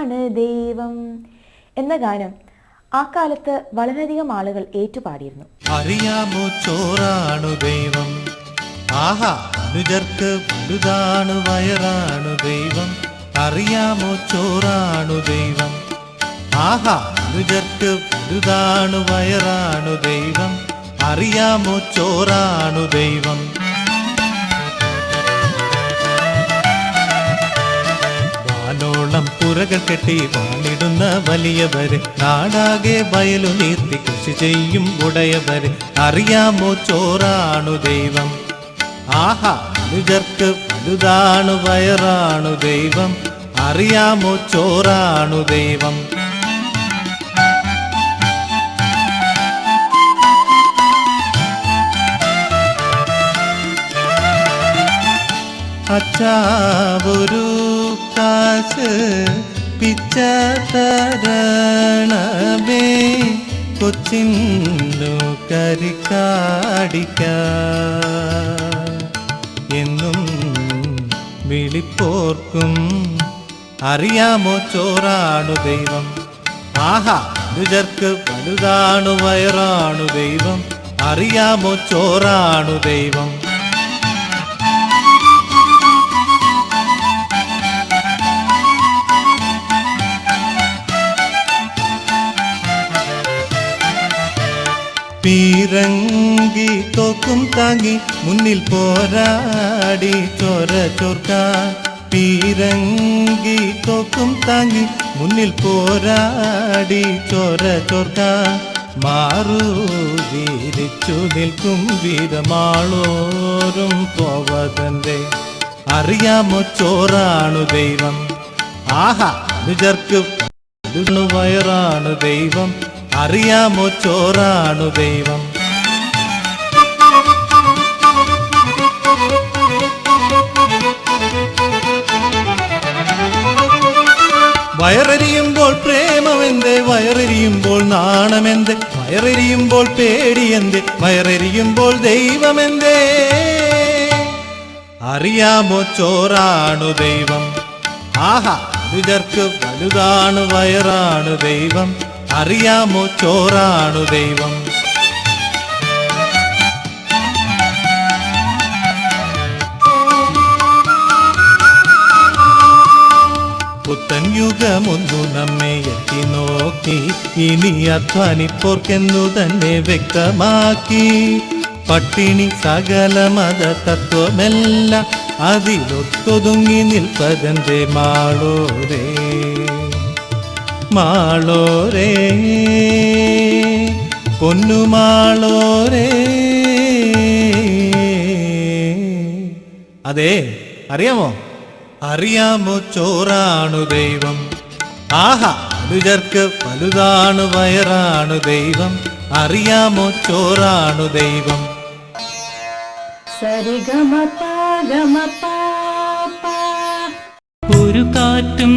ചോറാണ് ദൈവം എന്ന ഗാനം ആ കാലത്ത് വളരെയധികം ആളുകൾ ഏറ്റുപാടിയിരുന്നു. അറിയാമോ ചോറാണു ദൈവം, ആഹാ അനുജർക്ക് വലുതാണു വയറാണു ദൈവം. അറിയാമോ ചോറാണു ദൈവം, ആഹാ അനുജർക്ക് വലുതാണു വയറാണു ദൈവം. അറിയാമോ ചോറാണു ദൈവം. വാനോളം പുരകൾ കെട്ടി വാണിടുന്ന വലിയവര്, നാടാകെ വയലു നീർത്തി കൃഷി ചെയ്യും ഉടയവര്. അറിയാമോ ചോറാണു ദൈവം, ആഹാ അനുജർക്ക് വലുതാണു വയറാണു ദൈവം. അറിയാമോ ചോറാണു ദൈവം. അച്ചാവൊരു കാശ് പിച്ച തരണമേ, കൊച്ചിന്നു കരിക്കാടിക്ക എന്നും വിളിപ്പോർക്കും. അറിയാമോ ചോറാണു ദൈവം, ആഹാ അനുജർക്ക് വലുതാണു വയറാണു ദൈവം. അറിയാമോ ചോറാണു ദൈവം. പീരങ്കി തോക്കും താങ്ങി മുന്നിൽ പോരാടി ചോര ചോർക്കാൻ. പീരങ്കി തോക്കും താങ്ങി മുന്നിൽ പോരാടി ചോര ചോർക്കാൻ. മാറുതിരിച്ചു നിൽക്കും വീരമാളോരും പോവതന്റെ. അറിയാമോ ചോറാണു ദൈവം, ആഹാ അനുജർക്ക് വയറാണു ദൈവം. അറിയാമോ ചോറാണു ദൈവം. വയറെരിയുമ്പോൾ പ്രേമമെന്തേ, വയറെരിയുമ്പോൾ നാണമെന്തേ, വയറെരിയുമ്പോൾ പേടിയെന്തേ, വയറെരിയുമ്പോൾ ദൈവമെന്തേ. അറിയാമോ ചോറാണു ദൈവം, ആഹാ അനുജർക്ക് വലുതാണു വയറാണു ദൈവം. അറിയാമോ ചോറാണു ദൈവം. പുത്തൻ യുഗമൊന്നു നമ്മെ എത്തി നോക്കി, ഇനി അധ്വാനിപ്പോർക്കെന്നു തന്നെ വ്യക്തമാക്കി. പട്ടിണി സകല മത തത്വമെല്ലാം അതിലൊത്തൊതുങ്ങി നിൽപ്പതന്റെ മാളോരേ മാളോരേ പൊന്നുമാളോരേ. അതെ അറിയാമോ, അറിയാമോ ചോറാണു ദൈവം, ആഹാ അനുജർക്ക് വലുതാണു വയറാണു ദൈവം. അറിയാമോ ചോറാണു ദൈവം. സരിഗമ പ ഗമ പ പ. ഒരു കാറ്റും